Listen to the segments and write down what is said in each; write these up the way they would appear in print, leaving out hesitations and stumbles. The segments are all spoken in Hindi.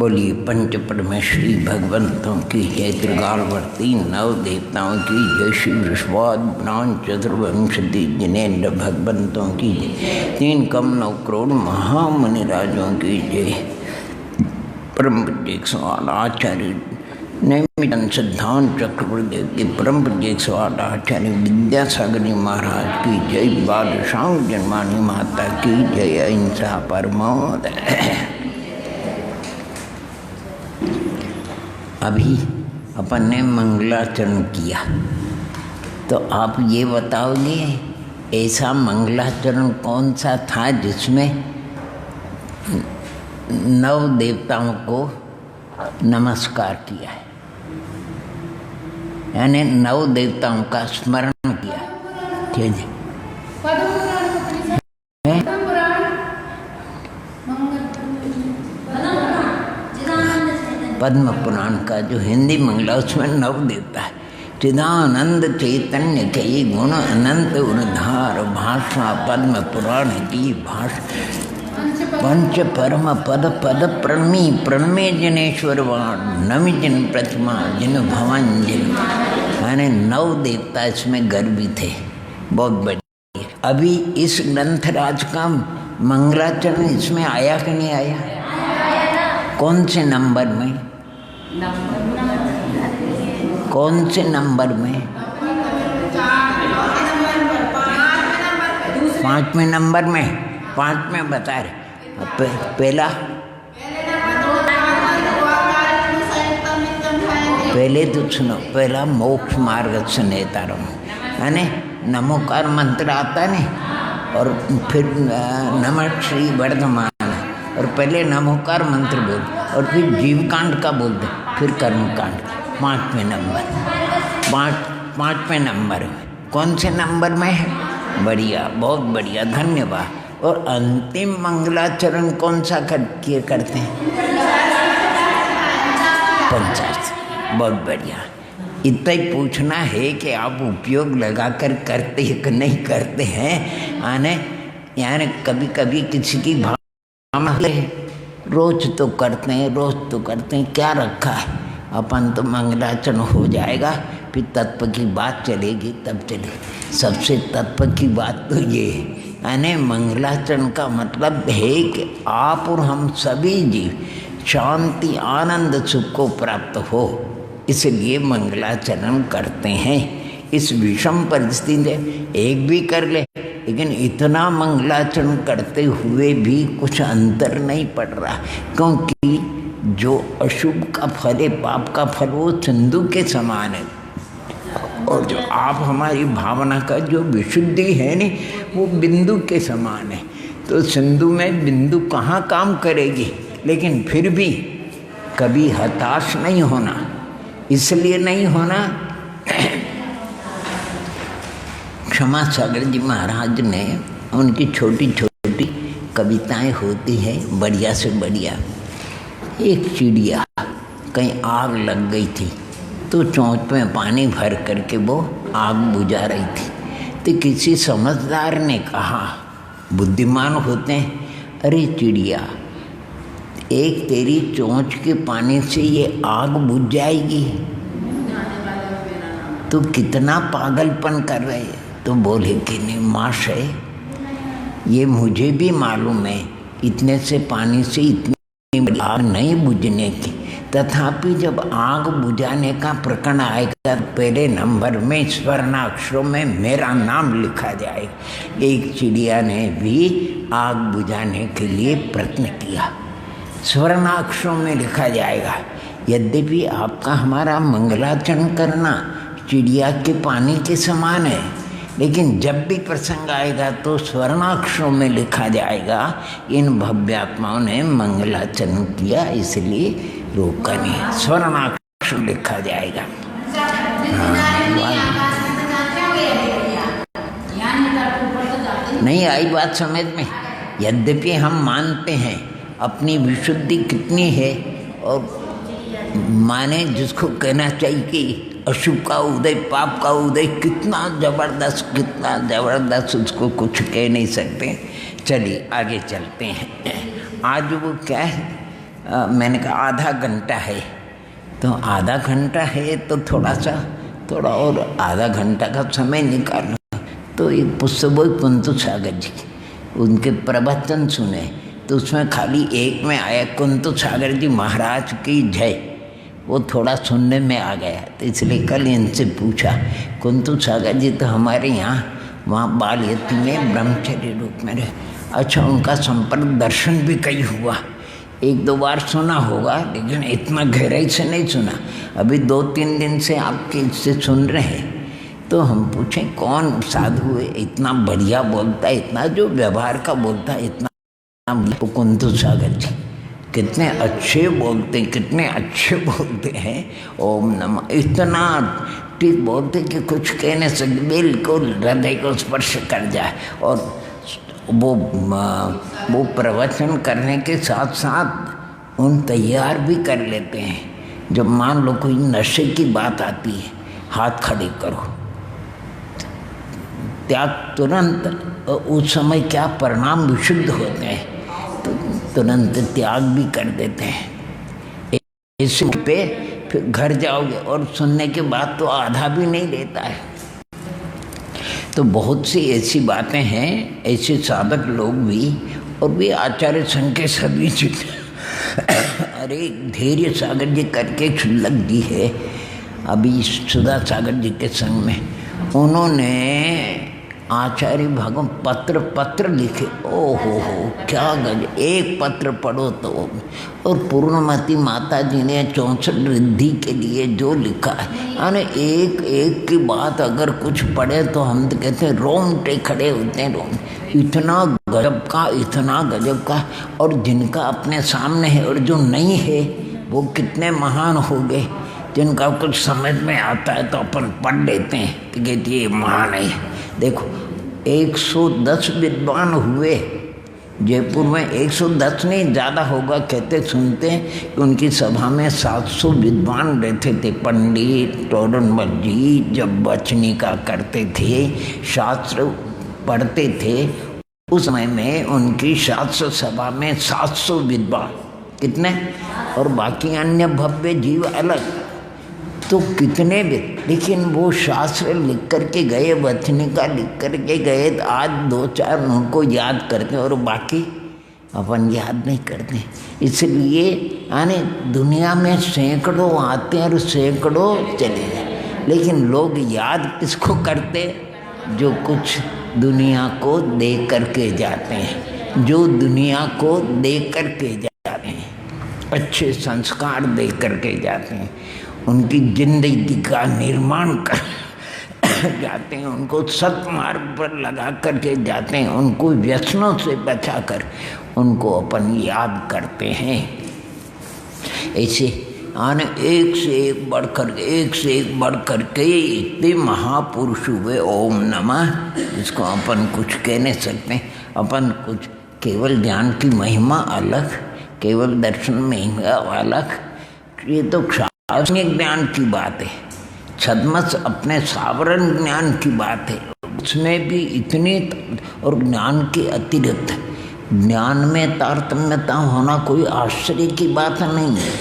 बोलिए पंच परमेश्वरी भगवंतों की जय, त्रिकालवर्ती नव देवताओं की जय, श्री वृषभाद ब्राह्मण चतुर्वंशति जिनेन्द्र भगवंतों की जय, 3 कम 9 करोड़ महामुनिराजों की जय। परम पूज्य आचार्य नैमिषारण्य सिद्धांत चक्रवर्ती के परम पूज्य आचार्य विद्यासागर जी महाराज की जय, बादशाह जन्मानी माता की जय, अहिंसा परमोद। अभी अपन ने मंगलाचरण किया, तो आप ये बताओगे ऐसा मंगलाचरण कौन सा था जिसमें 9 देवताओं को नमस्कार किया है, यानी 9 देवताओं का स्मरण किया। ठीक है, पद्म पुराण का जो हिंदी मंगला उसमें 9 देवता है। चिदानंद चैतन्य के गुण अनंत उद्धार भाषा पद्म पुराण की भाषा पंच परम पद पद प्रणमी प्रणमे जनेश्वर वाण नमि जन प्रतिमा जिन भवन जिन, यानी 9 देवता इसमें गर्वी थे। बहुत बढ़िया। अभी इस ग्रंथराज का मंगलाचरण इसमें आया कि नहीं आया? कौन से नंबर में? कौन से नंबर में? 5वें नंबर में। 5 में बता रहे। पहला पहले तो सुनो, पहला मोक्ष मार्ग से नेतारम, यानी नमोकार मंत्र आता है ना, और फिर नमः श्री वर्धमान, और पहले नमोकार मंत्र बोल और फिर जीवकांड का बोल दे, फिर कर्मकांड। 5वें नंबर, 5वें नंबर में। कौन से नंबर में है? बढ़िया, बहुत बढ़िया, धन्यवाद। और अंतिम मंगलाचरण कौन सा करते हैं? पंचायत। बहुत बढ़िया। इतना ही पूछना है कि आप उपयोग लगाकर करते हैं कि नहीं करते हैं। यानी कभी कभी किसी की रोज तो करते हैं, क्या रखा है? अपन तो मंगलाचरण हो जाएगा, फिर तत्व की बात चलेगी, तब चलेगी। सबसे तत्व की बात तो ये है, यानी मंगलाचरण का मतलब है कि आप और हम सभी जीव शांति आनंद सुख को प्राप्त हो, इसलिए मंगलाचरण करते हैं। इस विषम परिस्थिति में एक भी कर ले, लेकिन इतना मंगलाचरण करते हुए भी कुछ अंतर नहीं पड़ रहा, क्योंकि जो अशुभ का फल है, पाप का फल, वो सिंधु के समान है, और जो आप हमारी भावना का जो विशुद्धि है नहीं, वो बिंदु के समान है। तो सिंधु में बिंदु कहाँ काम करेगी, लेकिन फिर भी कभी हताश नहीं होना। इसलिए नहीं होना, क्षमा सागर जी महाराज ने उनकी छोटी छोटी कविताएं होती हैं, बढ़िया से बढ़िया। एक चिड़िया कहीं आग लग गई थी, तो चोंच में पानी भर करके वो आग बुझा रही थी। तो किसी समझदार ने कहा, बुद्धिमान होते हैं, अरे चिड़िया, एक तेरी चोंच के पानी से ये आग बुझ जाएगी, तो कितना पागलपन कर रहे हैं। तो बोले कि नहीं महाशय, ये मुझे भी मालूम है, इतने से पानी से इतनी आग नहीं बुझने की, तथापि जब आग बुझाने का प्रकरण आएगा, पहले नंबर में स्वर्णाक्षरों में मेरा नाम लिखा जाएगा। एक चिड़िया ने भी आग बुझाने के लिए प्रयत्न किया, स्वर्णाक्षरों में लिखा जाएगा। यद्यपि आपका हमारा मंगलाचरण करना चिड़िया के पानी के समान है, लेकिन जब भी प्रसंग आएगा तो स्वर्णाक्षरों में लिखा जाएगा। इन भव्यात्माओं ने मंगलाचरण किया, इसलिए रोका नहीं, स्वर्णाक्षर लिखा जाएगा। नहीं आई बात समझ में? यद्यपि हम मानते हैं अपनी विशुद्धि कितनी है, और माने जिसको कहना चाहिए कि अशुभ का उदय, पाप का उदय कितना जबरदस्त, उसको कुछ कह नहीं सकते। चलिए आगे चलते हैं। आज वो क्या है, मैंने कहा आधा घंटा है। तो आधा घंटा है तो थोड़ा और आधा घंटा का समय निकालो। तो एक पुस्तक कुंतु सागर जी की, उनके प्रवचन सुने तो उसमें खाली एक में आया कुंतु सागर जी महाराज की जय, वो थोड़ा सुनने में आ गया। तो इसलिए कल इनसे पूछा, कुंतु सागर जी तो हमारे यहाँ वहाँ बाल यती में ब्रह्मचर्य रूप में रहे। अच्छा, उनका संपर्क दर्शन भी कई हुआ, 1-2 बार सुना होगा, लेकिन इतना गहराई से नहीं सुना। अभी 2-3 दिन से आपके इससे सुन रहे हैं। तो हम पूछें कौन साधु है इतना बढ़िया बोलता है, इतना जो व्यवहार का बोलता है, इतना। तो कुंतु सागर जी कितने अच्छे बोलते, कितने अच्छे बोलते हैं। ओम नमः इतना ठीक बोलते कि कुछ कहने से बिल्कुल हृदय को स्पर्श कर जाए। और वो प्रवचन करने के साथ साथ उन तैयार भी कर लेते हैं। जब मान लो कोई नशे की बात आती है, हाथ खड़े करो, त्याग तुरंत, उस समय क्या परिणाम विशुद्ध होते हैं, तो तुरंत त्याग भी कर देते हैं। इस पे फिर घर जाओगे और सुनने के बाद तो आधा भी नहीं लेता है। तो बहुत सी ऐसी बातें हैं, ऐसे साधक लोग भी, और भी आचार्य संघ के सभी अरे धैर्य सागर जी करके क्षुल्लक जी है अभी सुधा सागर जी के संग में, उन्होंने आचार्य भगवान पत्र लिखे। ओहो क्या गजब, एक पत्र पढ़ो तो। और पूर्णमती माता जी ने 64 रिद्धि के लिए जो लिखा है, यानी एक एक की बात अगर कुछ पढ़े तो हम तो कहते हैं रोंगटे खड़े होते हैं, रोंगटे। इतना गजब का। और जिनका अपने सामने है और जो नहीं है वो कितने महान हो गए। जिनका कुछ समझ में आता है तो अपन पढ़ लेते हैं कि कहते ये महान है। देखो 110 विद्वान हुए जयपुर में, 110 नहीं ज़्यादा होगा कहते सुनते हैं कि उनकी सभा में 700 विद्वान रहते थे। पंडित टोडरमल जी जब वचनिका करते थे, शास्त्र पढ़ते थे, उस समय में उनकी शास्त्र सभा में 700 विद्वान, कितने, और बाकी अन्य भव्य जीव अलग। तो कितने भी, लेकिन वो शास्त्र लिख करके गए, वचनिका लिख करके गए, तो आज 2-4 उनको याद करते हैं और बाकी अपन याद नहीं करते। इसलिए यानी दुनिया में सैकड़ों आते हैं और सैकड़ों चले जाए, लेकिन लोग याद किसको करते, जो कुछ दुनिया को दे करके जाते हैं, जो दुनिया को दे करके जाते हैं, अच्छे संस्कार दे करके जाते हैं, उनकी जिंदगी का निर्माण कर जाते हैं, उनको सत्मार्ग पर लगा करके जाते हैं, उनको व्यसनों से बचा कर उनको अपन याद करते हैं। ऐसे आने एक से एक बढ़ कर के इतने महापुरुष हुए। ओम नमः, इसको अपन कुछ कह नहीं सकते। अपन कुछ केवल ज्ञान की महिमा अलग, केवल दर्शन महिमा अलग, ये तो दार्शनिक ज्ञान की बात है। छद्मस अपने सावरण ज्ञान की बात है, उसमें भी इतनी, और ज्ञान के अतिरिक्त ज्ञान में तारतम्यता होना कोई आश्चर्य की बात नहीं है,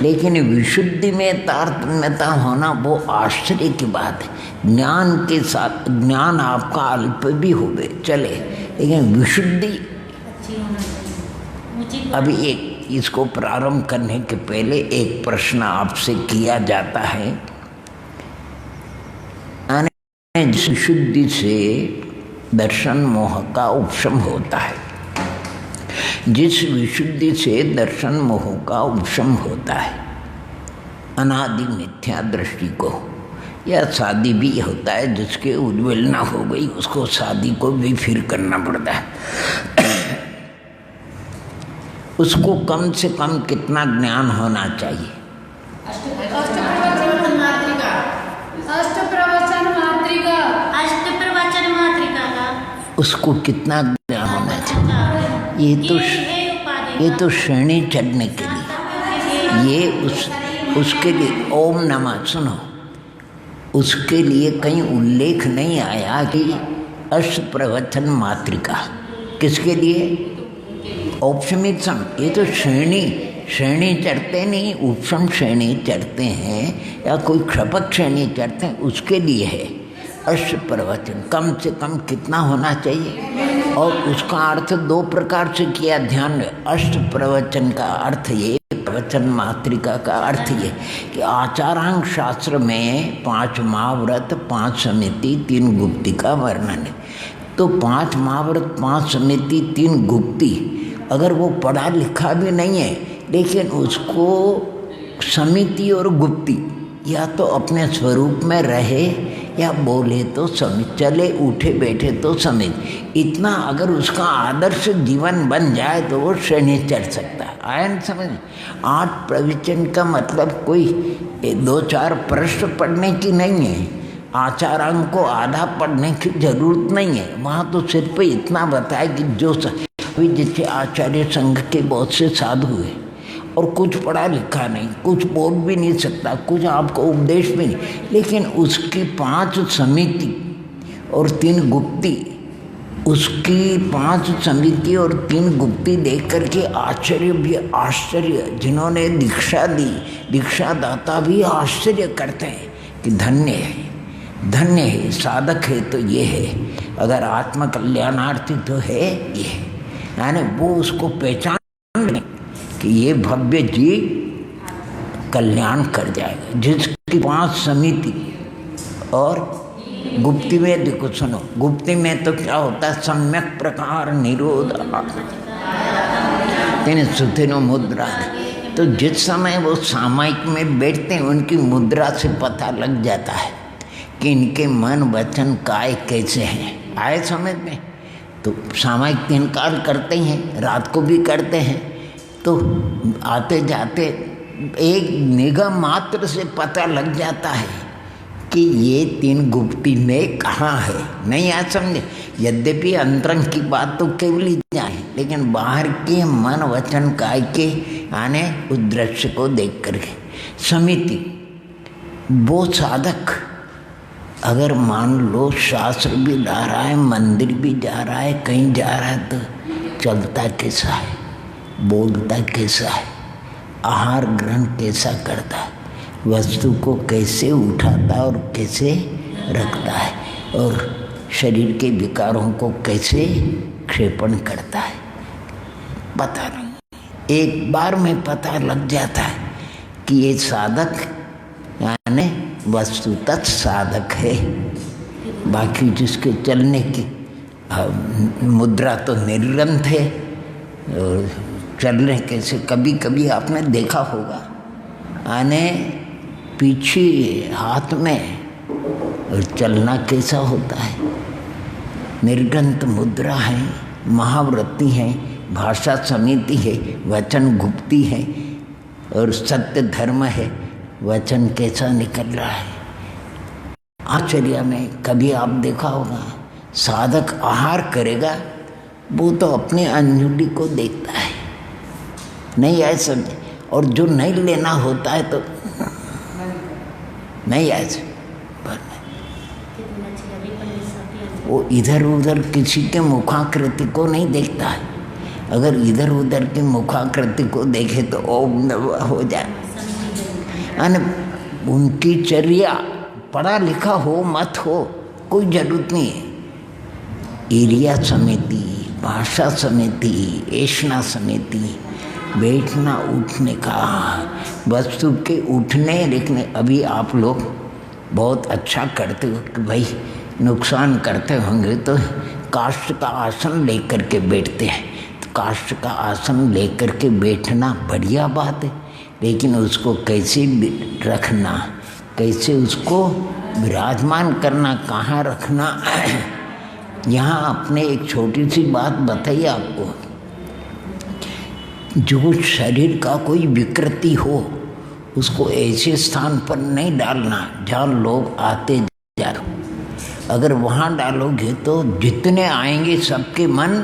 लेकिन विशुद्धि में तारतम्यता होना वो आश्चर्य की बात है। ज्ञान के साथ ज्ञान आपका अल्प भी होवे चले, लेकिन विशुद्धि। अभी एक इसको प्रारंभ करने के पहले एक प्रश्न आपसे किया जाता है। जिस शुद्धि से दर्शन मोह का उपशम होता है, जिस विशुद्धि से दर्शन मोह का उपशम होता है, अनादि मिथ्या दृष्टि को, या शादी भी होता है जिसके उज्ज्वलना हो गई, उसको शादी को भी फिर करना पड़ता है। उसको कम से कम कितना ज्ञान होना चाहिए? उसको कितना ज्ञान होना चाहिए? ये तो श्रेणी चढ़ने के लिए, ये उसके लिए ओम नमः सुनो, उसके लिए कहीं उल्लेख नहीं आया कि अष्ट प्रवचन मातृका। किसके लिए? औपशमिक सम, ये तो श्रेणी श्रेणी चढ़ते नहीं, उपशम श्रेणी चढ़ते हैं या कोई क्षपक श्रेणी चढ़ते हैं, उसके लिए है अष्ट प्रवचन। कम से कम कितना होना चाहिए, और उसका अर्थ दो प्रकार से किया, ध्यान में। अष्ट प्रवचन का अर्थ ये, प्रवचन मातृका का अर्थ ये कि आचारांग शास्त्र में 5 महाव्रत, 5 समिति, 3 गुप्ती का वर्णन है। तो 5 महाव्रत, 5 समिति, 3 गुप्ती, अगर वो पढ़ा लिखा भी नहीं है लेकिन उसको समिति और गुप्ती या तो अपने स्वरूप में रहे या बोले तो समझ, चले उठे बैठे तो समझ, इतना अगर उसका आदर्श जीवन बन जाए तो वो श्रेणी चढ़ सकता है। आया न समझ। 8 प्रवचन का मतलब कोई 2-4 प्रश्न पढ़ने की नहीं है, आचारांग को आधा पढ़ने की जरूरत नहीं है। वहाँ तो सिर्फ इतना बताया कि जो अभी जैसे आचार्य संघ के बहुत से साधु हैं और कुछ पढ़ा लिखा नहीं, कुछ बोल भी नहीं सकता, कुछ आपको उपदेश भी नहीं, लेकिन उसकी 5 समिति और 3 गुप्ती, उसकी 5 समिति और 3 गुप्ती देख करके आश्चर्य भी आश्चर्य, जिन्होंने दीक्षा दी, दीक्षादाता भी आश्चर्य करते हैं कि धन्य है, धन्य है, साधक है तो ये है, अगर आत्म कल्याणार्थी तो है ये है। यानी वो उसको पहचान कि ये भव्य जी कल्याण कर जाएगा, जिसकी 5 समिति और गुप्ती में देखो, सुनो, गुप्ती में तो क्या होता है, सम्यक प्रकार निरोध तेने सुथिनो मुद्रा। तो जिस समय वो सामायिक में बैठते हैं उनकी मुद्रा से पता लग जाता है कि इनके मन वचन काय कैसे हैं। आए समझ में। तो सामायिक 3 काल करते हैं, रात को भी करते हैं, तो आते जाते एक निगाह मात्र से पता लग जाता है कि ये 3 गुप्ती में कहाँ है। नहीं आ समझे। यद्यपि अंतरंग की बात तो केवल ही जाए, लेकिन बाहर के मन वचन काय के आने उस दृश्य को देख करके समिति, वो साधक अगर मान लो शास्त्र भी ला रहा है, मंदिर भी जा रहा है, कहीं जा रहा है, तो चलता कैसा है, बोलता कैसा है, आहार ग्रहण कैसा करता है, वस्तु को कैसे उठाता और कैसे रखता है, और शरीर के विकारों को कैसे क्षेपण करता है, पता नहीं। एक बार में पता लग जाता है कि ये साधक यानी वस्तुतः साधक है। बाकी जिसके चलने की मुद्रा तो निरंतर है, और चलने कैसे, कभी कभी आपने देखा होगा आने पीछे हाथ में और चलना कैसा होता है। निर्गंत मुद्रा है, महाव्रती है, भाषा समिति है, वचन गुप्ती है, और सत्य धर्म है, वचन कैसा निकल रहा है। आश्चर्य में कभी आप देखा होगा, साधक आहार करेगा वो तो अपने अंजुली को देखता है, नहीं आए समझे, और जो नहीं लेना होता है तो नहीं आए, वो इधर उधर किसी के मुखाकृति को नहीं देखता है। अगर इधर उधर की मुखाकृति को देखे तो ओम हो जाए। उनकी चर्या पढ़ा लिखा हो मत हो कोई जरूरत नहीं है। एरिया समिति, भाषा समिति, ऐषणा समिति, बैठना उठने का, वस्तु के उठने लिखने। अभी आप लोग बहुत अच्छा करते हो कि भाई नुकसान करते होंगे तो काष्ठ का आसन लेकर के बैठते हैं। तो काष्ठ का आसन लेकर के बैठना बढ़िया बात है, लेकिन उसको कैसे रखना, कैसे उसको विराजमान करना, कहाँ रखना। यहाँ आपने एक छोटी सी बात बताई आपको, जो शरीर का कोई विकृति हो उसको ऐसे स्थान पर नहीं डालना जहाँ लोग आते जा रहे। अगर वहाँ डालोगे तो जितने आएंगे सबके मन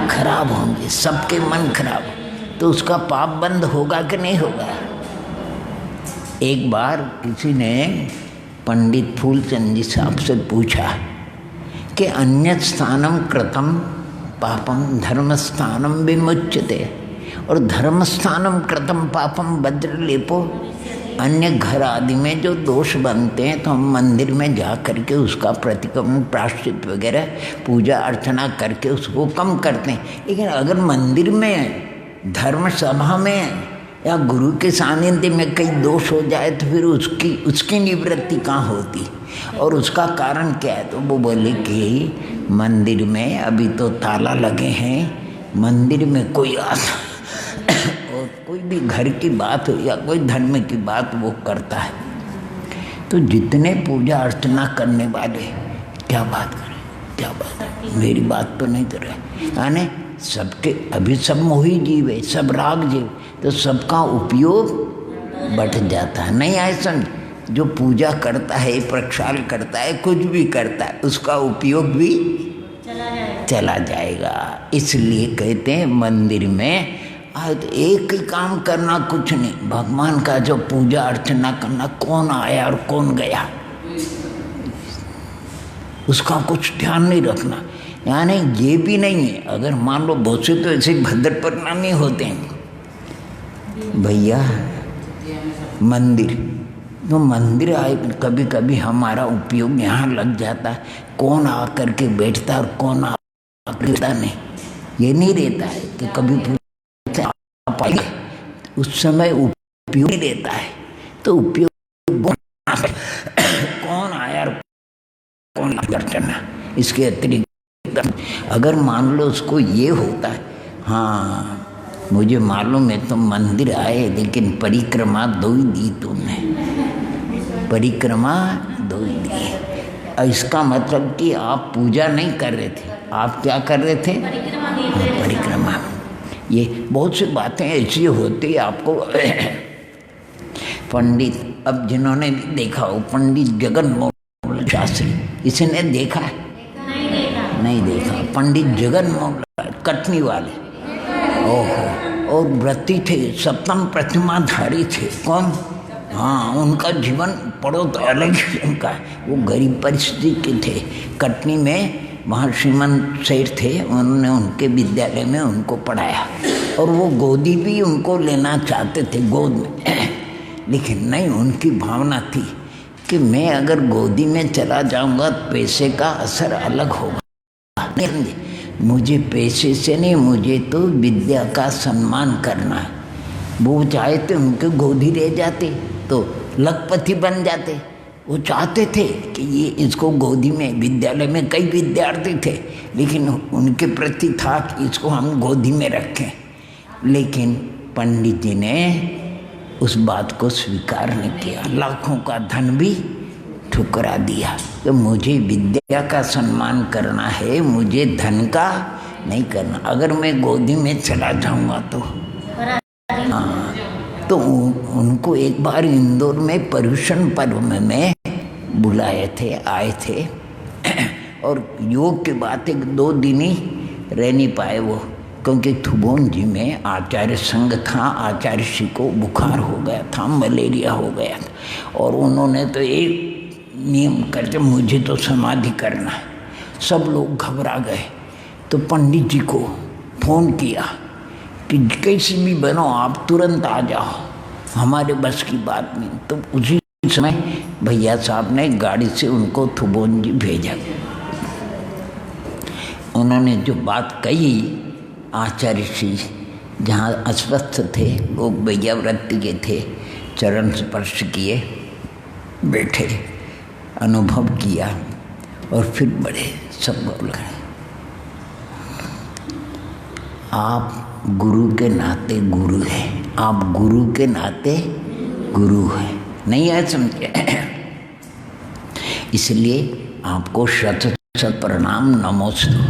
खराब होंगे, सबके मन खराब, तो उसका पाप बंद होगा कि नहीं होगा। एक बार किसी ने पंडित फूलचंद जी साहब से पूछा कि अन्यत स्थानम कृतम पापम धर्म स्थानम विमुच्यते। और धर्म स्थानम कृतम पापम वज्र लेपो, अन्य घर आदि में जो दोष बनते हैं तो हम मंदिर में जा करके उसका प्रतिक्रमण प्रायश्चित वगैरह पूजा अर्चना करके उसको कम करते हैं। लेकिन अगर मंदिर में धर्म सभा में या गुरु के सानिध्य में कई दोष हो जाए तो फिर उसकी निवृत्ति कहाँ होती और उसका कारण क्या है? तो वो बोले कि मंदिर में अभी तो ताला लगे हैं, मंदिर में कोई आता और कोई भी घर की बात हो या कोई धर्म की बात वो करता है तो जितने पूजा अर्चना करने वाले क्या बात करें, क्या बात है, मेरी बात तो नहीं कर रहे यानी सबके अभी सब मोही जीव है, सब राग जीव, तो सबका उपयोग बढ़ जाता है। नहीं ऐसा जो पूजा करता है, प्रक्षाल करता है, कुछ भी करता है, उसका उपयोग भी चला जाएगा। इसलिए कहते हैं मंदिर में आज एक ही काम करना, कुछ नहीं, भगवान का जो पूजा अर्चना करना, कौन आया और कौन गया उसका कुछ ध्यान नहीं रखना। यानी ये भी नहीं है, अगर मान लो बहुत से तो ऐसे भद्र परिणामी होते हैं भैया, मंदिर तो मंदिर आए, कभी कभी हमारा उपयोग यहाँ लग जाता है, कौन आकर के बैठता और कौन आकर नहीं, ये नहीं रहता है कि कभी आप आएंगे उस समय उपयोग नहीं रहता है। तो उपयोग कौन आया और कौन करना, इसके अतिरिक्त अगर मान लो उसको ये होता है, हाँ मुझे मालूम है तुम मंदिर आए लेकिन परिक्रमा 2 ही दी तुमने, परिक्रमा 2 ही दी, इसका मतलब कि आप पूजा नहीं कर रहे थे, आप क्या कर रहे थे? परिक्रमा। ये बहुत सी बातें ऐसी होती आपको पंडित, अब जिन्होंने भी देखा हो, पंडित जगन मोहन शास्त्री, इसने देखा है? नहीं देखा। पंडित जगन मोहन कटनी वाले, ओहो, और व्रती थे, सप्तम प्रतिमाधारी थे। कौन? हाँ, उनका जीवन पढ़ो तो अलग ही उनका, वो गरीब परिस्थिति के थे। कटनी में वहाँ श्रीमंत सेठ थे, उन्होंने उनके विद्यालय में उनको पढ़ाया और वो गोदी भी उनको लेना चाहते थे, गोद में, लेकिन नहीं, उनकी भावना थी कि मैं अगर गोदी में चला जाऊंगा पैसे का असर अलग होगा, नहीं, मुझे पैसे से नहीं, मुझे तो विद्या का सम्मान करना है। वो चाहते उनके गोदी रह जाते तो लखपति बन जाते, वो चाहते थे कि ये इसको गोदी में, विद्यालय में कई विद्यार्थी थे लेकिन उनके प्रति था कि इसको हम गोदी में रखें, लेकिन पंडित जी ने उस बात को स्वीकार नहीं किया, लाखों का धन भी ठुकरा दिया। तो मुझे विद्या का सम्मान करना है, मुझे धन का नहीं करना। अगर मैं गोदी में चला जाऊंगा तो हाँ, तो उनको एक बार इंदौर में पर्यूषण पर्व में बुलाए थे, आए थे और योग के बाद 1-2 दिन ही रह नहीं पाए वो, क्योंकि थुबोन जी में आचार्य संघ था, आचार्य श्री को बुखार हो गया था, मलेरिया हो गया था और उन्होंने तो एक नियम करके मुझे तो समाधि करना है। सब लोग घबरा गए तो पंडित जी को फोन किया कि कैसे भी बनो आप तुरंत आ जाओ, हमारे बस की बात नहीं। तो उसी समय भैया साहब ने गाड़ी से उनको थुबोन जी भेजा। उन्होंने जो बात कही, आचार्य श्री जहाँ अस्वस्थ थे, वो भैया व्रती के थे, चरण स्पर्श किए, बैठे, अनुभव किया और फिर बड़े सब बोले, आप गुरु के नाते गुरु हैं, आप गुरु के नाते गुरु हैं, नहीं है समझे? इसलिए आपको शत शत प्रणाम नमोस्तु।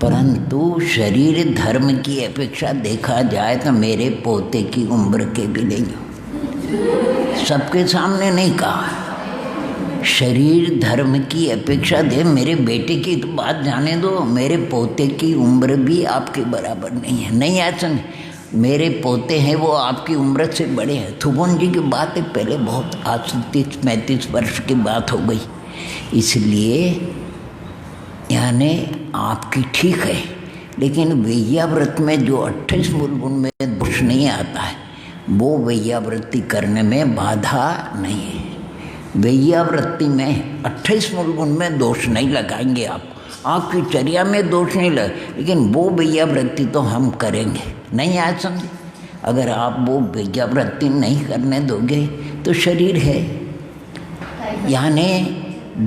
परंतु शरीर धर्म की अपेक्षा देखा जाए तो मेरे पोते की उम्र के भी नहीं, सबके सामने नहीं कहा। शरीर धर्म की अपेक्षा दे, मेरे बेटे की तो बात जाने दो, मेरे पोते की उम्र भी आपके बराबर नहीं है। नहीं ऐसा नहीं, मेरे पोते हैं वो आपकी उम्र से बड़े हैं। थुबोन जी की बात है पहले बहुत, आज 30-35 वर्ष की बात हो गई। इसलिए यानी आपकी ठीक है लेकिन वेय्याव्रत में जो 28 मूल गुण में दोष नहीं आता है, वो वेय्यावृत्ति करने में बाधा नहीं है। वेय्यावृत्ति में 28 मूल गुण में दोष नहीं लगाएंगे आपकी चर्या में दोष नहीं लगे, लेकिन वो वेय्यावृत्ति तो हम करेंगे। नहीं आया समझे? अगर आप वो वेय्यावृत्ति नहीं करने दोगे तो शरीर है, यानी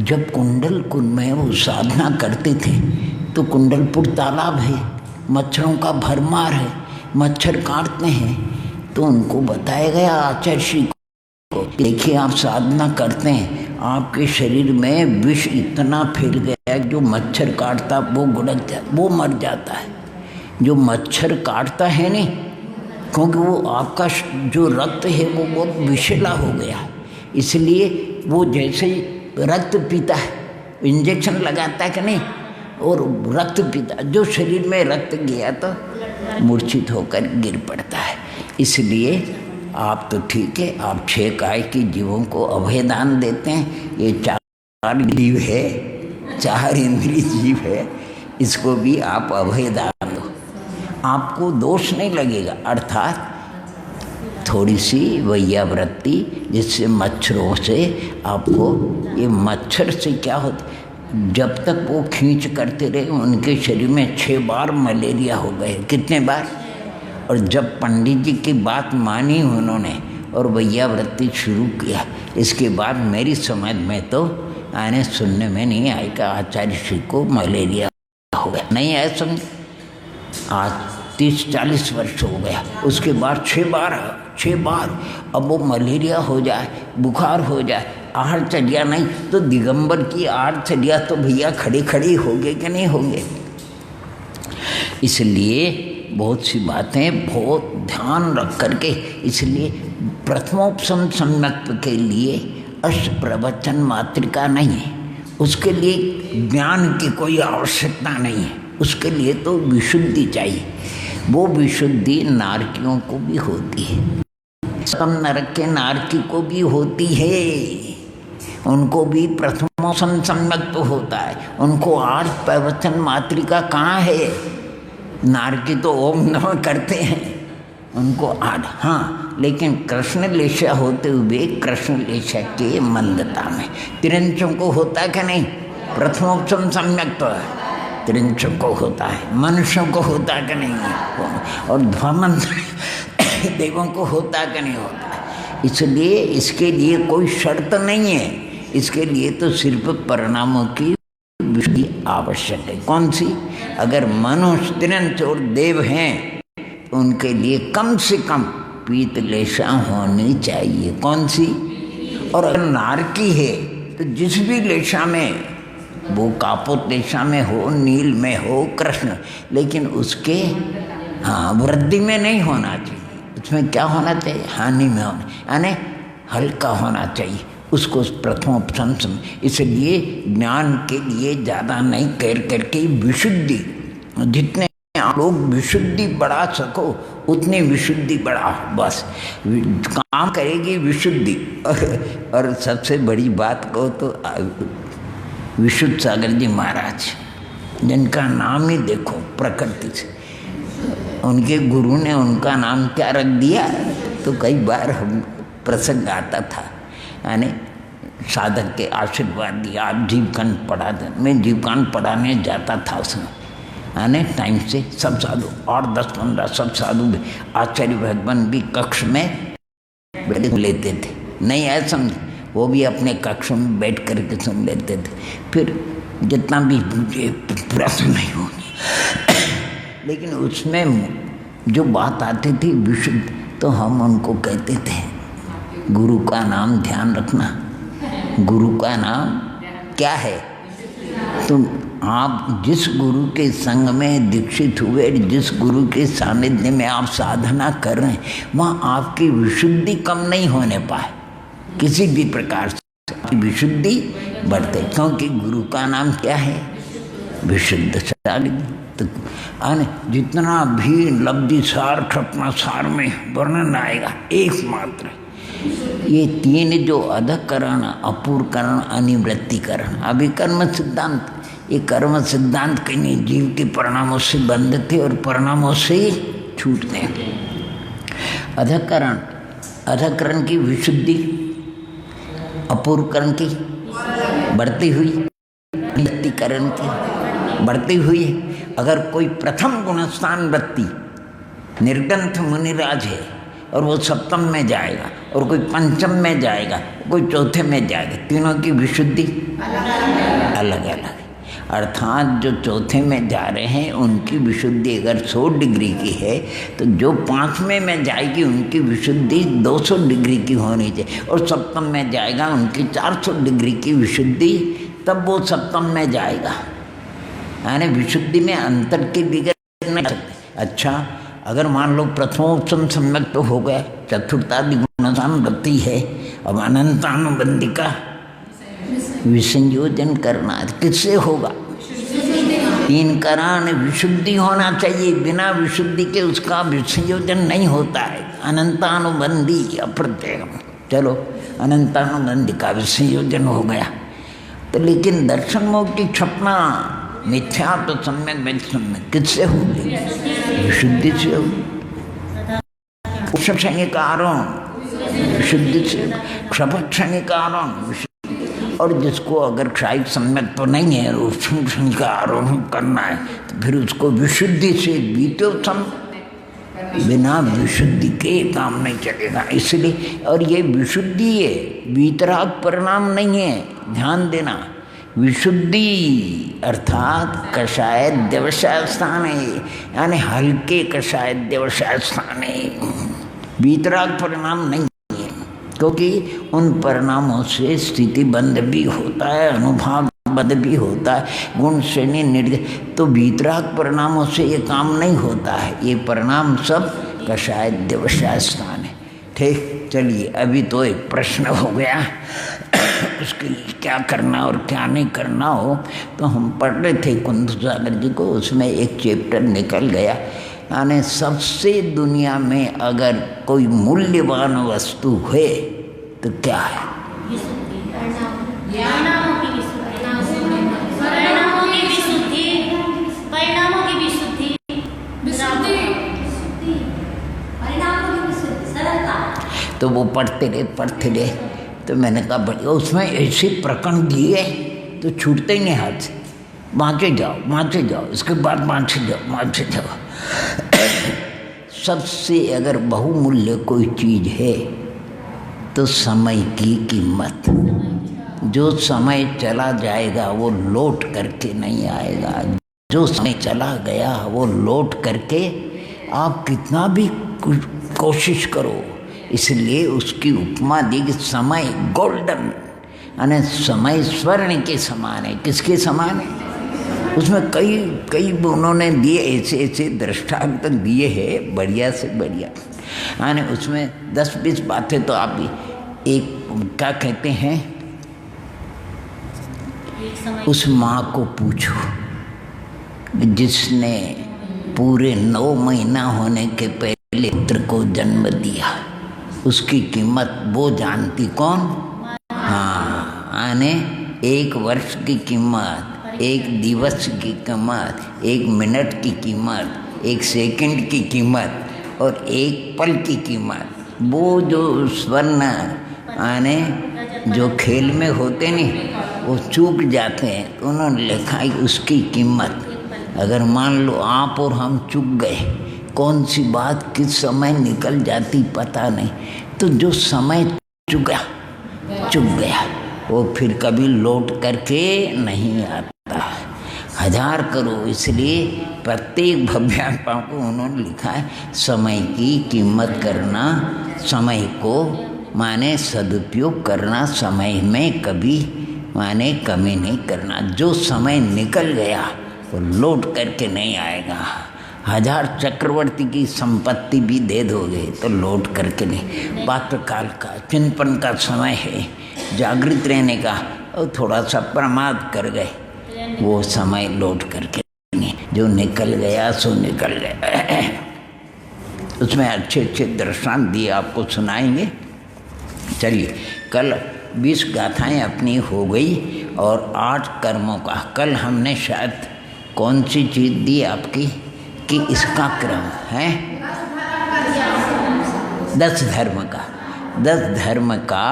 जब कुंडलकुल में वो साधना करते थे तो कुंडलपुर तालाब है, मच्छरों का भरमार है, मच्छर काटते हैं, तो उनको बताया गया आचार्य श्री को, देखिए आप साधना करते हैं, आपके शरीर में विष इतना फैल गया है, जो मच्छर काटता वो गुड़क जाता, वो मर जाता है। जो मच्छर काटता है नहीं, क्योंकि वो आपका जो रक्त है वो बहुत विषैला हो गया, इसलिए वो जैसे ही रक्त पीता है, इंजेक्शन लगाता है कि नहीं, और रक्त पीता, जो शरीर में रक्त गया तो मूर्छित होकर गिर पड़ता है। इसलिए आप तो ठीक है, आप 6 काय की जीवों को अभयदान देते हैं, ये 4 जीव है, 4 इंद्रिय जीव है, इसको भी आप अभयदान दो, आपको दोष नहीं लगेगा। अर्थात थोड़ी सी वेय्यावृत्ति, जिससे मच्छरों से आपको, ये मच्छर से क्या होता, जब तक वो खींच करते रहे उनके शरीर में 6 बार मलेरिया हो गए। कितने बार? और जब पंडित जी की बात मानी उन्होंने और वेय्यावृत्ति शुरू किया, इसके बाद मेरी समझ में तो आने सुनने में नहीं आएगा आचार्य श्री को मलेरिया हो गया, नहीं आया समझ। आज 30-40 वर्ष हो गया, उसके बाद 6 बार अब वो मलेरिया हो जाए, बुखार हो जाए, आहर चलिया नहीं तो दिगंबर की आहर चलिया तो भैया खड़े खड़े होंगे कि नहीं होंगे। इसलिए बहुत सी बातें बहुत ध्यान रख करके, इसलिए प्रथमोपसम सम्यक्त्व के लिए अष्ट प्रवचन मातृका नहीं है, उसके लिए ज्ञान की कोई आवश्यकता नहीं है, उसके लिए तो विशुद्धि चाहिए। वो विशुद्धि नारकियों को भी होती है, सम नरक के नारकी को भी होती है, उनको भी प्रथमोपसम सम्यक्त्व होता है, उनको 8 प्रवचन मातृका कहाँ है? नारकी तो ओम नमः करते हैं, उनको 8, हाँ, लेकिन कृष्ण लेशा होते हुए कृष्ण लेशा के मंदता में तिरंचों को होता कि नहीं? प्रथमोपसम सम्यक्त्व तिरंचों को होता है, मनुष्यों को होता कि नहीं? और ध्वमंत्र देवों को होता कि नहीं होता? इसलिए इसके लिए कोई शर्त नहीं है, इसके लिए तो सिर्फ परिणामों की विशुद्धि आवश्यक है। कौन सी? अगर मनुष्य तिरंच और देव हैं तो उनके लिए कम से कम पीत लेशा होनी चाहिए। कौन सी? और अगर नारकी है तो जिस भी लेशा में, वो कापोत लेशा में हो, नील में हो, कृष्ण, लेकिन उसके वृद्धि में नहीं होना चाहिए। उसमें क्या होना चाहिए? हानि में होना, यानी हल्का होना चाहिए, उसको प्रथमोपसम। इसलिए ज्ञान के लिए ज़्यादा नहीं करके विशुद्धि, जितने लोग विशुद्धि बढ़ा सको उतनी विशुद्धि बढ़ाओ, बस काम करेगी विशुद्धि। और सबसे बड़ी बात कहो तो विशुद्ध सागर जी महाराज, जिनका नाम ही देखो प्रकृति से, उनके गुरु ने उनका नाम क्या रख दिया, तो कई बार हम प्रसंग आता था, यानी साधक के आशीर्वाद दिया, आप जीवकांड पढ़ा दे। मैं जीवकांड पढ़ाने जाता था उसमें, यानी टाइम से सब साधु, और 10-15 सब साधु भी, आचार्य भगवान भी कक्ष में बैठ लेते थे, नहीं आया समझ, वो भी अपने कक्ष में बैठ करके सुन लेते थे। फिर जितना भी प्रश्न नहीं होगी, लेकिन उसमें जो बात आती थी विशुद्ध, तो हम उनको कहते थे गुरु का नाम ध्यान रखना। गुरु का नाम क्या है? तुम आप जिस गुरु के संग में दीक्षित हुए, जिस गुरु के सानिध्य में आप साधना कर रहे हैं, वहाँ आपकी विशुद्धि कम नहीं होने पाए, किसी भी प्रकार से विशुद्धि बढ़ते, क्योंकि गुरु का नाम क्या है? विशुद्ध सागर। तो जितना भी लब्धि सार अपना सार में वर्णन आएगा, एकमात्र ये 3 जो अधकरण, अपूर्वकरण, अनिवृत्तिकरण, अभिकर्म सिद्धांत, ये कर्म सिद्धांत के नहीं, जीव के परिणामों से बंधते और परिणामों से छूटते हैं। अधःकरण, अधःकरण की विशुद्धि, अपूर्वकरण की बढ़ती हुई, नित्यकरण की बढ़ती हुई। अगर कोई प्रथम गुणस्थान वृत्ति निर्ग्रंथ मुनिराज है और वो सप्तम में जाएगा, और कोई पंचम में जाएगा, कोई चौथे में जाएगा, तीनों की विशुद्धि अलग अलग है। अर्थात जो चौथे में जा रहे हैं उनकी विशुद्धि अगर 100 डिग्री की है, तो जो 5वें में जाएगी उनकी विशुद्धि 200 डिग्री की होनी चाहिए, और सप्तम में जाएगा उनकी 400 डिग्री की विशुद्धि, तब वो सप्तम में जाएगा। यानी विशुद्धि में अंतर के बिगड़ नहीं सकते। अच्छा, अगर मान लो प्रथमोत्तम सम्यक तो हो गया, चतुर्थादि गुणस्थान वृत्ति है, अब अनंतानुबंधी का विसंयोजन करना किससे होगा? 3 करण विशुद्धि होना चाहिए, बिना विशुद्धि के उसका विसंयोजन नहीं होता है। अनंतानुबंधी अप्रत्यय, चलो अनंतानुबंधी का विसंयोजन हो गया, तो लेकिन दर्शन मोक्ष की क्षपना मिथ्या तो सम्यक सम्यक किससे होगी? विशुद्धि से होगी। क्षणिक आरोहण विशुद्धि से, क्षपक्षणिक आरोहण। और जिसको अगर क्षायिक सम्यक तो नहीं है, क्षण का आरोहण करना है, तो फिर उसको विशुद्धि से बीतोत्तम, बिना विशुद्धि के काम नहीं चलेगा। इसलिए, और ये विशुद्धि है, वीतराग परिणाम नहीं है, ध्यान देना। विशुद्धि अर्थात कषाय व्यवसाय स्थान है, यानी हल्के कषाय व्यवसाय स्थान है, वीतराग परिणाम नहीं है, क्योंकि उन परिणामों से स्थिति बंध भी होता है, अनुभाव बंध भी होता है, गुण श्रेणी निर्देश, तो वीतराग परिणामों से ये काम नहीं होता है। ये परिणाम सब कषाय व्यवसाय स्थान है। ठीक, चलिए अभी तो एक प्रश्न हो गया उसके लिए क्या करना और क्या नहीं करना हो, तो हम पढ़ रहे थे कुंद सागर जी को, उसमें एक चैप्टर निकल गया, यानी सबसे दुनिया में अगर कोई मूल्यवान वस्तु है तो क्या है? तो वो पढ़ते रहे, तो मैंने कहा बढ़िया, उसमें ऐसे प्रकरण दिए तो छूटते ही नहीं हाथ से, बाँचे जाओ, इसके बाद बाँचे जाओ। सबसे अगर बहुमूल्य कोई चीज़ है तो समय की कीमत। जो समय चला जाएगा वो लौट करके नहीं आएगा, जो समय चला गया वो लौट करके, आप कितना भी कोशिश करो। इसलिए उसकी उपमा दी कि समय गोल्डन, यानी समय स्वर्ण के समान है। किसके समान है? उसमें कई उन्होंने दिए, ऐसे दृष्टांत दिए हैं, बढ़िया से बढ़िया। यानी उसमें 10-20 बातें तो आप एक क्या कहते हैं, उस माँ को पूछो जिसने पूरे 9 महीना होने के पहले पुत्र को जन्म दिया, उसकी कीमत वो जानती कौन? हाँ, यानी 1 वर्ष की कीमत, 1 दिवस की कीमत, 1 मिनट की कीमत, 1 सेकंड की कीमत और 1 पल की कीमत। वो जो स्वर्ण आने जो खेल में होते नहीं, वो चूक जाते हैं, तो उन्होंने लिखा है उसकी कीमत। अगर मान लो आप और हम चूक गए, कौन सी बात किस समय निकल जाती पता नहीं, तो जो समय चूक गया वो फिर कभी लौट करके नहीं आता। 1000 करो, इसलिए प्रत्येक भव्यात्मा को उन्होंने लिखा है समय की कीमत करना, समय को माने सदुपयोग करना, समय में कभी माने कमी नहीं करना। जो समय निकल गया वो लौट करके नहीं आएगा। 1000 चक्रवर्ती की संपत्ति भी दे दोगे तो लौट करके नहीं। पात्रकाल का चिंतन का समय है, जागृत रहने का, और थोड़ा सा प्रमाद कर गए, वो समय लौट करके नहीं। जो निकल गया सो निकल गया। उसमें अच्छे अच्छे दृष्टांत दिए, आपको सुनाएंगे। चलिए, कल 20 गाथाएं अपनी हो गई और 8 कर्मों का। कल हमने शायद कौन सी चीज़ दी आपकी कि इसका क्रम है 10 धर्म का। 10 धर्म का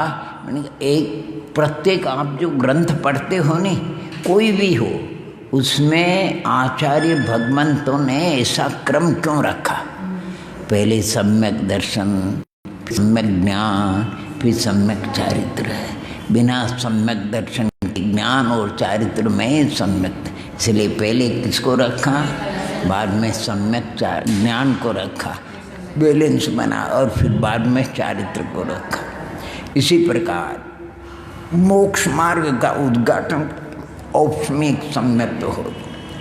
एक प्रत्येक आप जो ग्रंथ पढ़ते हो ने कोई भी हो उसमें आचार्य भगवंतों ने ऐसा क्रम क्यों रखा? पहले सम्यक दर्शन, सम्यक ज्ञान, फिर सम्यक चारित्र। बिना सम्यक दर्शन के ज्ञान और चारित्र में सम्यक, इसलिए पहले किसको रखा? बाद में सम्यक ज्ञान को रखा, बैलेंस बना, और फिर बाद में चारित्र को रखा। इसी प्रकार मोक्ष मार्ग का उद्घाटन औपसमिक सम्यक हो,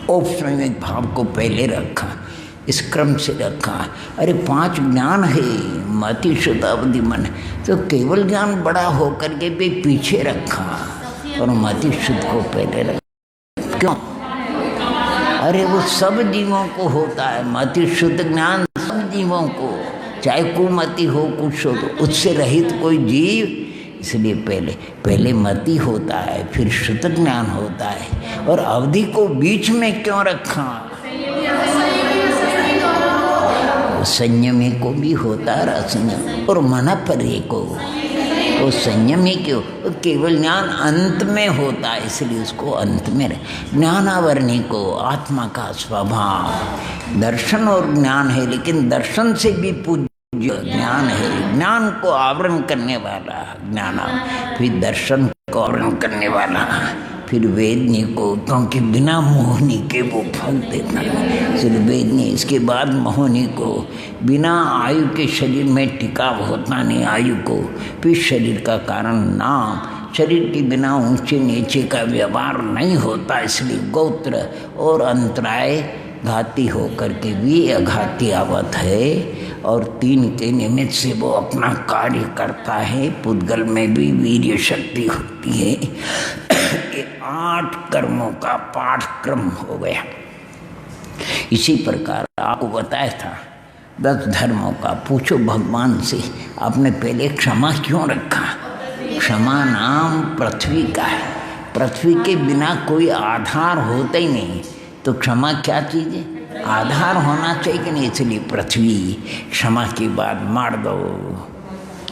औपसमिक भाव को पहले रखा, इस क्रम से रखा। अरे 5 ज्ञान है, मति शुद्धावधि मन, तो केवल ज्ञान बड़ा हो करके भी पीछे रखा और मति शुद्ध को पहले रखा। क्यों? अरे वो सब जीवों को होता है, मति शुद्ध ज्ञान सब जीवों को, चाहे कुमति हो कुछ हो, तो उससे रहित कोई जीव, इसलिए पहले मति होता है, फिर शुद्ध ज्ञान होता है। और अवधि को बीच में क्यों रखा? संयमी को भी होता है असंयम, और मन परे को, वो संयमी क्यों? केवल ज्ञान अंत में होता है, इसलिए उसको अंत में ज्ञानावरणी को, आत्मा का स्वभाव। दर्शन और ज्ञान है, लेकिन दर्शन से भी पूज्य ज्ञान है, ज्ञान को आवरण करने वाला ज्ञान, फिर दर्शन को आवरण करने वाला, फिर वेदनी को, क्योंकि बिना मोहनी के वो फल देता है, सिर्फ वेदनी। इसके बाद मोहनी को, बिना आयु के शरीर में टिकाव होता नहीं आयु को, फिर शरीर का कारण नाम, शरीर के बिना ऊंचे नीचे का व्यवहार नहीं होता, इसलिए गोत्र और अंतराय घाती होकर के भी अघाती आवत है। और 3 के निमित्त से वो अपना कार्य करता है, पुद्गल में भी वीर्य शक्ति होती है। ये 8 कर्मों का पाठक्रम हो गया। इसी प्रकार आपको बताया था 10 धर्मों का। पूछो भगवान से, आपने पहले क्षमा क्यों रखा? क्षमा नाम पृथ्वी का है, पृथ्वी के बिना कोई आधार होता ही नहीं, तो क्षमा क्या चीज़ है? आधार होना चाहिए कि नहीं, इसलिए पृथ्वी क्षमा की बात मार दो।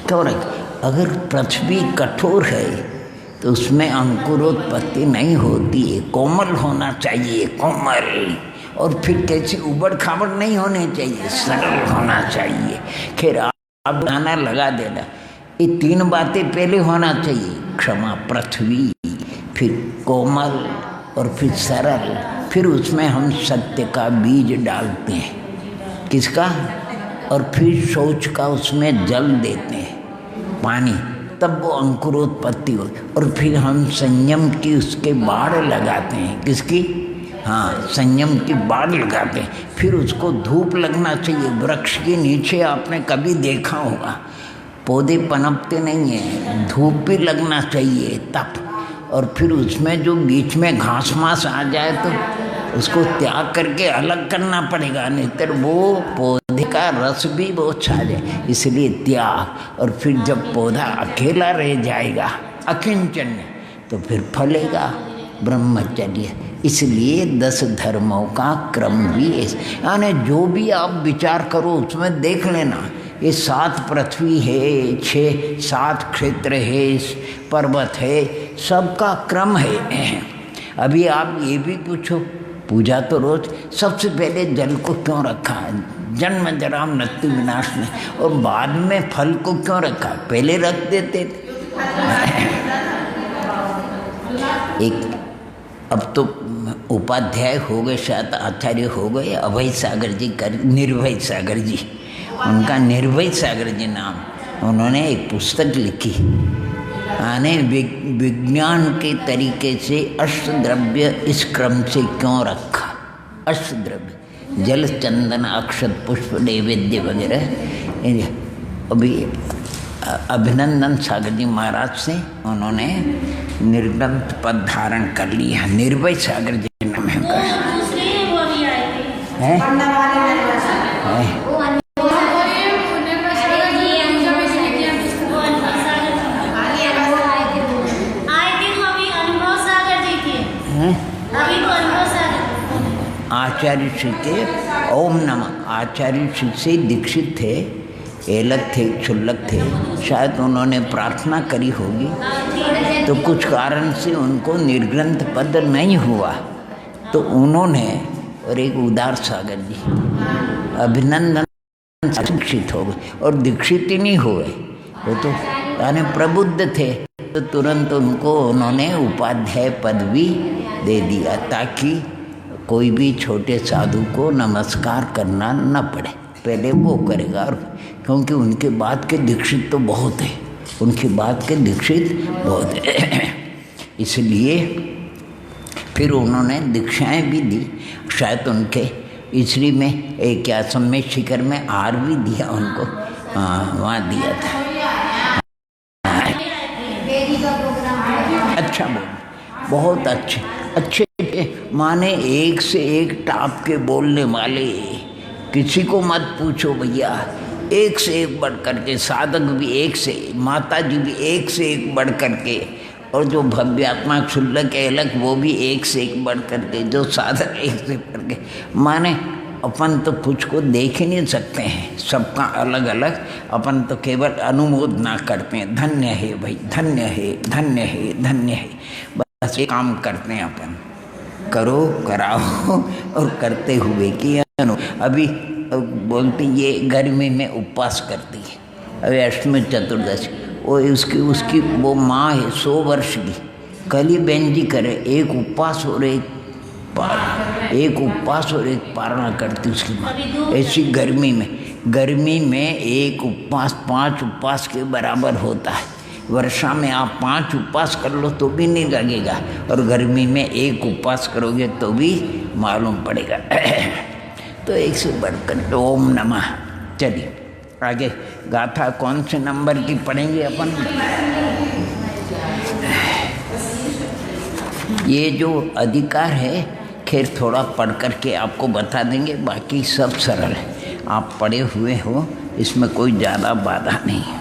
क्यों रख? अगर पृथ्वी कठोर है तो उसमें अंकुरोत्पत्ति नहीं होती है, कोमल होना चाहिए, कोमल। और फिर कैसे उबड़ खाबड़ नहीं होने चाहिए, सरल होना चाहिए। खैर आप गाना लगा देना, ये 3 बातें पहले होना चाहिए, क्षमा, पृथ्वी, फिर कोमल और फिर सरल। फिर उसमें हम सत्य का बीज डालते हैं, किसका? और फिर सोच का उसमें जल देते हैं, पानी, तब वो अंकुरोत्पत्ति हो। और फिर हम संयम की उसके बाढ़ लगाते हैं, किसकी? हाँ, संयम की बाढ़ लगाते हैं। फिर उसको धूप लगना चाहिए। वृक्ष के नीचे आपने कभी देखा होगा, पौधे पनपते नहीं हैं, धूप भी लगना चाहिए तब। और फिर उसमें जो बीच में घास मास आ जाए तो उसको त्याग करके अलग करना पड़ेगा, नहीं तो वो पौधे का रस भी वो छा जाए, इसलिए त्याग। और फिर जब पौधा अकेला रह जाएगा अकिंचन, तो फिर फलेगा ब्रह्मचर्य। इसलिए 10 धर्मों का क्रम भी है, यानी जो भी आप विचार करो उसमें देख लेना, ये 7 पृथ्वी है, 7 क्षेत्र है, पर्वत है, सबका क्रम है। अभी आप ये भी पूछो, पूजा तो रोज, सबसे पहले जल को क्यों रखा? जन्म जरा मृत्यु विनाश में, और बाद में फल को क्यों रखा? पहले रख देते थे। एक अब तो उपाध्याय हो गए, शायद आचार्य हो गए, अभय सागर जी कर, निर्भय सागर जी, उनका निर्भय सागर जी नाम, उन्होंने एक पुस्तक लिखी, आने विज्ञान के तरीके से अष्टद्रव्य इस क्रम से क्यों रखा। अष्टद्रव्य जल, चंदन, अक्षत, पुष्प, नैवेद्य वगैरह। अभी अभिनंदन सागर जी महाराज से उन्होंने निर्ग्रंथ पद धारण कर लिया, निर्भय सागर जी नाम है। आचार्य श्री के ओम नमः आचार्य श्री से दीक्षित थे, एलक थे, क्षुल्लक थे, शायद उन्होंने प्रार्थना करी होगी, तो कुछ कारण से उनको निर्ग्रंथ पद नहीं हुआ, तो उन्होंने और एक उदार सागर जी अभिनंदन दीक्षित हो गए, और दीक्षित ही नहीं हुए, वो तो यानी प्रबुद्ध थे, तो तुरंत उनको उन्होंने उपाध्याय पदवी दे दिया, ताकि कोई भी छोटे साधु को नमस्कार करना न पड़े, पहले वो करेगा। और क्योंकि उनके बाद के दीक्षित तो बहुत है, उनके बाद के दीक्षित बहुत है, इसलिए फिर उन्होंने दीक्षाएं भी दी। शायद उनके इसलिए में एक क्या समय शिखर में आर भी दिया उनको, वहाँ दिया था। अच्छा बोल, बहुत अच्छे अच्छे माने एक से एक टाप के बोलने वाले, किसी को मत पूछो भैया, एक से एक बढ़ करके, साधक भी एक से, माता जी भी एक से एक बढ़ करके, और जो भव्यात्मा क्षुल्लक एलक वो भी एक से एक बढ़ करके, जो साधक एक से बढ़ के, माने अपन तो कुछ को देख ही नहीं सकते हैं, सबका अलग अलग, अपन तो केवल अनुमोदना करते हैं, धन्य है भाई, धन्य है, धन्य है, धन्य है, बस ये काम करते हैं अपन, करो कराओ और करते हुए कि अभी बोलती ये गर्मी में उपवास करती है, अभी अष्टमी चतुर्दशी, वो उसकी वो माँ है 100 वर्ष की, कल ही बहन जी करे, एक उपवास और एक उपवास और एक पारणा करती उसकी माँ, ऐसी गर्मी में एक उपवास 5 उपवास के बराबर होता है। वर्षा में आप 5 उपवास कर लो तो भी नहीं लगेगा, और गर्मी में एक उपवास करोगे तो भी मालूम पड़ेगा। तो एक से बढ़कर ओम नमः। चलिए आगे गाथा कौन से नंबर की पढ़ेंगे अपन? ये जो अधिकार है खैर थोड़ा पढ़ करके आपको बता देंगे, बाकी सब सरल है, आप पढ़े हुए हो, इसमें कोई ज़्यादा बाधा नहीं है।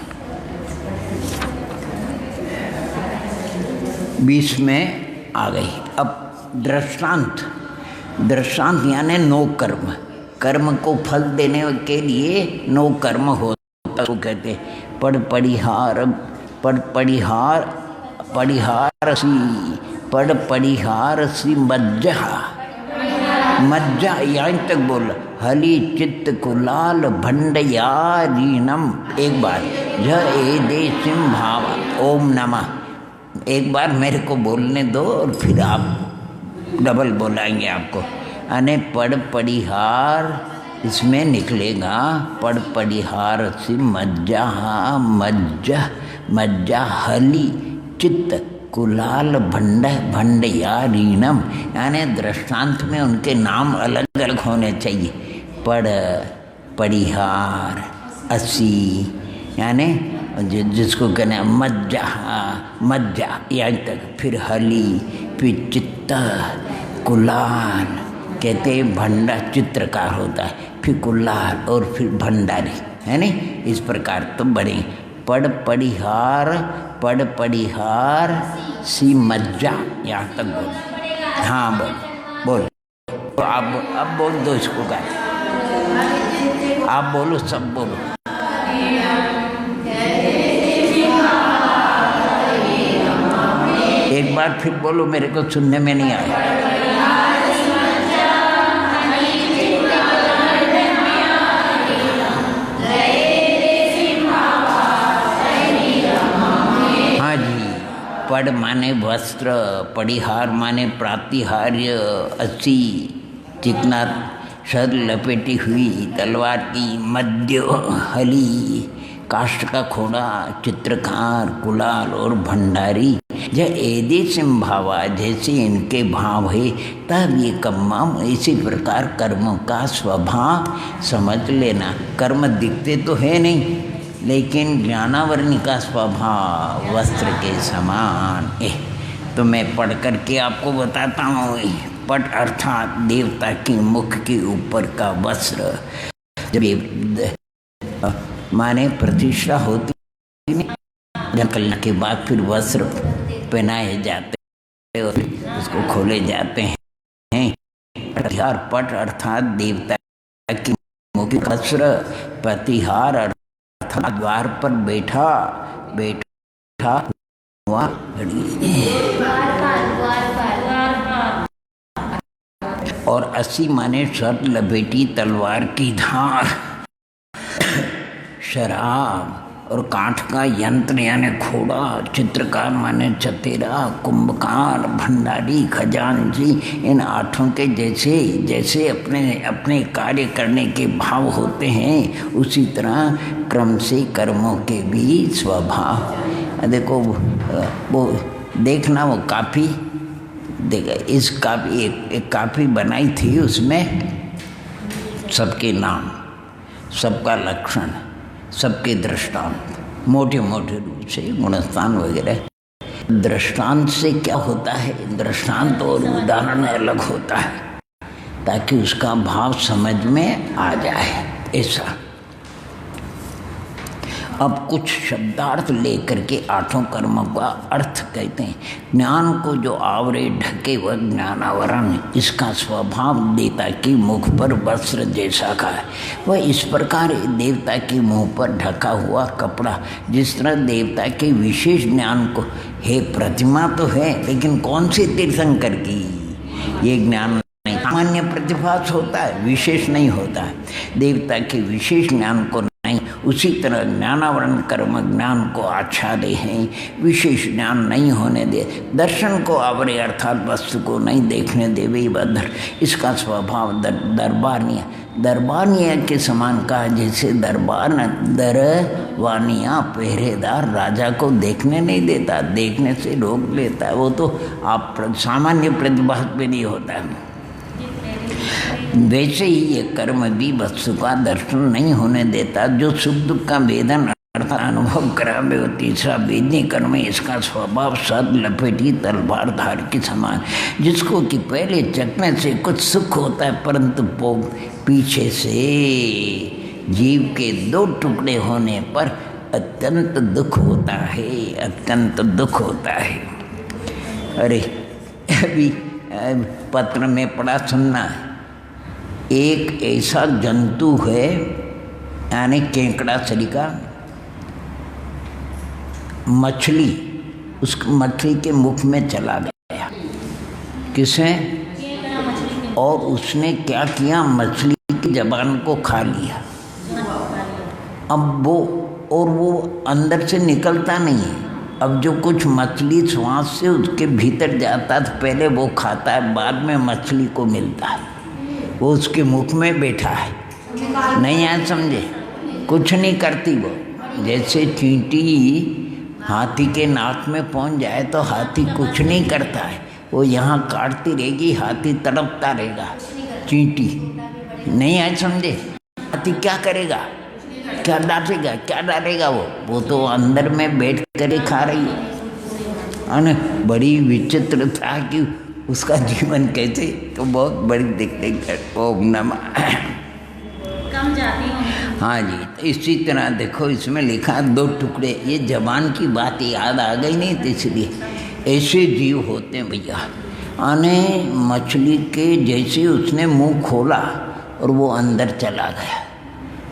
20 में आ गई। अब दृष्टांत यानी नो कर्म, कर्म को फल देने के लिए नो कर्म होता, तो कहते पढ़िहार सी मज्जा यहाँ तक बोल, हली चित्त कुलाल भंडयारीणम। एक बार ए देशिम भाव ओम नमः, एक बार मेरे को बोलने दो और फिर आप डबल बोलाएंगे आपको। अने पढ़िहार इसमें निकलेगा पढ़िहार सी मज्जा हली चित्त कुलाल भंडयारीणम, यानी दृष्टांत में उनके नाम अलग अलग होने चाहिए। पढ़िहार असी, यानी जिसको कहना मज्जा यहाँ तक, फिर हली, फिर चित्त, कुलाल कहते भंडा चित्रकार होता है, फिर कुलाल और फिर भंडारी, है नहीं, इस प्रकार तो बड़े पढ़िहार सी मज्जा, यहाँ तक बोल। हाँ बोल अब बोल दो इसको, गा आप बोलो, सब बोलो। एक बार फिर बोलो, मेरे को सुनने में नहीं आया। पढ़ माने वस्त्र, पढ़िहार माने प्रातिहार्य, असी चिकना सर लपेटी हुई तलवार की, मध्य हली काष्ठ का खोड़ा, चित्रकार, कुलाल और भंडारी। जब एदे संभावा, जैसे इनके भाव है तब ये कम्माम, इसी प्रकार कर्मों का स्वभाव समझ लेना। कर्म दिखते तो है नहीं, लेकिन ज्ञानावरणी का स्वभाव वस्त्र के समान है। तो मैं पढ़ करके आपको बताता हूँ। पट अर्थात देवता की मुख के ऊपर का वस्त्र, जब माने प्रतिष्ठा होती निकलने के बाद फिर वस्त्र पहनाए जाते और उसको खोले जाते हैं, प्रतिहार पट अर्थात देवता की मुख वस्त्र, प्रतिहार अर्थात द्वार पर बैठा हुआ और 80 माने सर लपेटी तलवार की धार, शराब और काठ का यंत्र यानी घोड़ा, चित्रकार माने चतेरा, कुंभकार, भंडारी, खजांची, इन आठों के जैसे जैसे अपने अपने कार्य करने के भाव होते हैं, उसी तरह क्रम से कर्मों के भी स्वभाव। देखो वो देखना, वो काफ़ी देखा, इस काफ़ी एक काफ़ी बनाई थी, उसमें सबके नाम, सबका लक्षण, सबके दृष्टांत, मोटे मोटे रूप से गुणस्थान वगैरह। दृष्टांत से क्या होता है, दृष्टांत और उदाहरण अलग होता है ताकि उसका भाव समझ में आ जाए, ऐसा। अब कुछ शब्दार्थ लेकर के आठों कर्मों का अर्थ कहते हैं। ज्ञान को जो आवरे ढके वह ज्ञानावरण, इसका स्वभाव देवता की मुख पर वस्त्र जैसा का है। वह इस प्रकार देवता के मुंह पर ढका हुआ कपड़ा, जिस तरह देवता के विशेष ज्ञान को, हे प्रतिमा तो है लेकिन कौन से तीर्थंकर की, ये ज्ञान नहीं, सामान्य प्रतिभास होता है, विशेष नहीं होता है। देवता के विशेष ज्ञान को नहीं, उसी तरह ज्ञानावरण कर्म ज्ञान को आच्छादे हैं, विशेष ज्ञान नहीं होने दे, दर्शन को आवरे अर्थात वस्तु को नहीं देखने देवे बदर, इसका स्वभाव दरबानिया के समान कहा। जैसे दरवानिया पहरेदार राजा को देखने नहीं देता, देखने से रोक लेता है, वो तो आप सामान्य प्रतिभा पे नहीं होता है। वैसे ही ये कर्म भी वस्तु का दर्शन नहीं होने देता, जो सुख दुख का वेदन अर्थात अनुभव करावे वो तीसरा वेदनी कर्म, इसका स्वभाव सद लपेटी तलवार धार के समान, जिसको कि पहले चखने से कुछ सुख होता है, परंतु पीछे से जीव के 2 टुकड़े होने पर अत्यंत दुख होता है, अत्यंत दुख होता है। अरे अभी पत्र में पढ़ा, सुनना है, एक ऐसा जंतु है यानी केकड़ा सरिका, मछली, उस मछली के मुख में चला गया। किसे? और उसने क्या किया, मछली की जबान को खा लिया। अब वो अंदर से निकलता नहीं है। अब जो कुछ मछली श्वास से उसके भीतर जाता था, पहले वो खाता है, बाद में मछली को मिलता है, वो उसके मुख में बैठा है। नहीं आया समझे? कुछ नहीं करती वो। जैसे चींटी हाथी के नाक में पहुंच जाए तो हाथी कुछ नहीं करता है, वो यहाँ काटती रहेगी, हाथी तड़पता रहेगा। चींटी नहीं आया समझे? हाथी क्या करेगा, क्या डालेगा वो तो अंदर में बैठ कर खा रही है। बड़ी विचित्र था कि उसका जीवन कैसे, तो बहुत बड़ी दिक्कत। ओम नमः कम जाती हूँ। हाँ जी, तो इसी तरह देखो इसमें लिखा 2 टुकड़े, ये जबान की बात याद आ गई नहीं, तो इसलिए ऐसे जीव होते हैं भैया। मछली के जैसे उसने मुंह खोला और वो अंदर चला गया,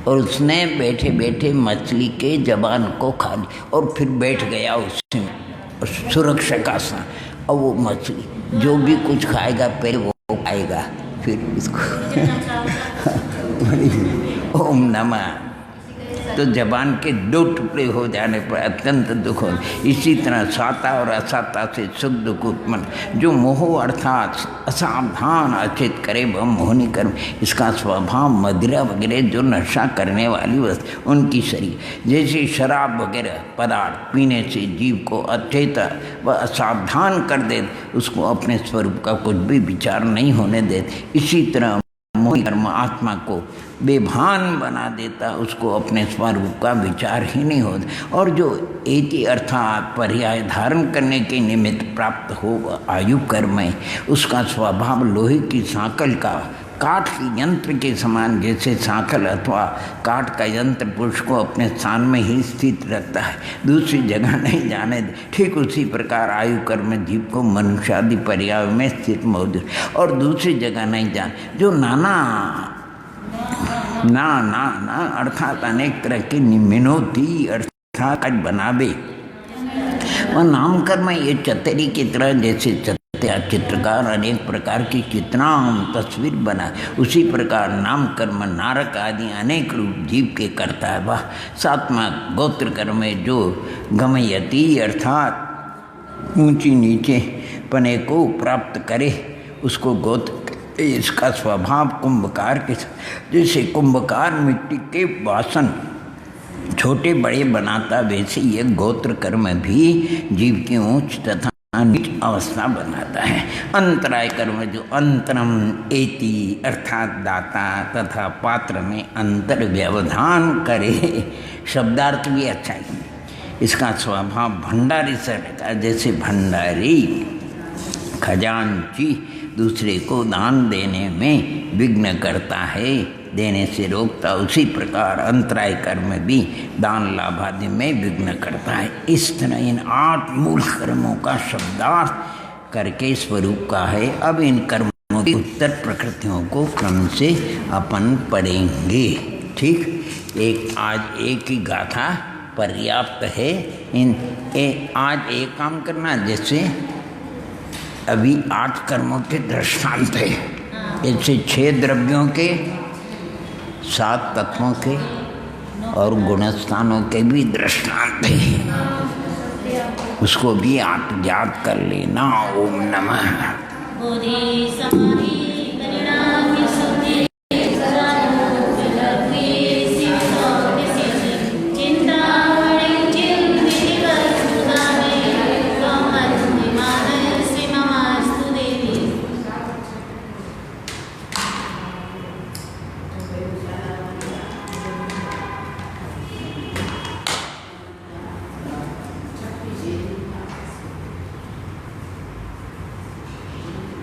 और उसने बैठे बैठे मछली के जबान को खा ली और फिर बैठ गया उसमें सुरक्षा का सा। और वो मछली जो भी कुछ खाएगा पहले वो खाएगा, फिर उसको ओम नमः। तो जबान के 2 टुकड़े हो जाने पर अत्यंत दुख हो। इसी तरह साता और असाता से सुख दुख उत्पन्न, जो मोह अर्थात असावधान अचेत करे वह मोहनी कर्म, इसका स्वभाव मदिरा वगैरह जो नशा करने वाली वस्तु उनकी शरीर, जैसे शराब वगैरह पदार्थ पीने से जीव को अचेत व असावधान कर दे, उसको अपने स्वरूप का कुछ भी विचार नहीं होने देते। इसी तरह मोही कर्म आत्मा को बेभान बना देता, उसको अपने स्वरूप का विचार ही नहीं होता। और जो एति अर्थात पर्याय धारण करने के निमित्त प्राप्त हो आयु कर्म है, उसका स्वभाव लोहे की सांकल का काठ के यंत्र के समान, जैसे सांकल अथवा काठ का यंत्र पुरुष को अपने स्थान में ही स्थित रखता है, दूसरी जगह नहीं जाने दे, ठीक उसी प्रकार आयु कर्म जीव को मनुष्यादि पर्याय में स्थित मौजूद और दूसरी जगह नहीं जाने। जो नाना ना ना ना अर्थात अनेक तरह की मिनोती अर्थात बनावे, वह नाम कर्म ये चतरी की तरह, जैसे चित्रकार अनेक प्रकार की चित्राम तस्वीर बना, उसी प्रकार नाम कर्म नारक आदि अनेक रूप जीव के करता है। वह सातवां गोत्र कर्म में जो गमयती अर्थात ऊंची नीचे पने को प्राप्त करे उसको गोत्र। इसका स्वभाव कुंभकार के, जैसे कुंभकार मिट्टी के वासन छोटे बड़े बनाता, वैसे ये गोत्र कर्म भी जीव की ऊंच तथा नीच अवस्था बनाता है। अंतराय कर्म जो अंतरम एति अर्थात दाता तथा पात्र में अंतर व्यवधान करे, शब्दार्थ भी अच्छा है। इसका स्वभाव भंडारी से रहता है, जैसे भंडारी खजांची दूसरे को दान देने में विघ्न करता है, देने से रोकता, उसी प्रकार अंतराय कर्म भी दान लाभ आदि में विघ्न करता है। इस तरह इन 8 मूल कर्मों का शब्दार्थ करके स्वरूप का है। अब इन कर्मों की उत्तर प्रकृतियों को क्रम से अपन पढ़ेंगे। ठीक, आज एक ही गाथा पर्याप्त है। आज एक काम करना, जैसे अभी 8 कर्मों के दृष्टांत है, जैसे 6 द्रव्यों के, 7 तत्वों के और गुणस्थानों के भी दृष्टांत है, उसको भी आप याद कर लेना। ओम नमः।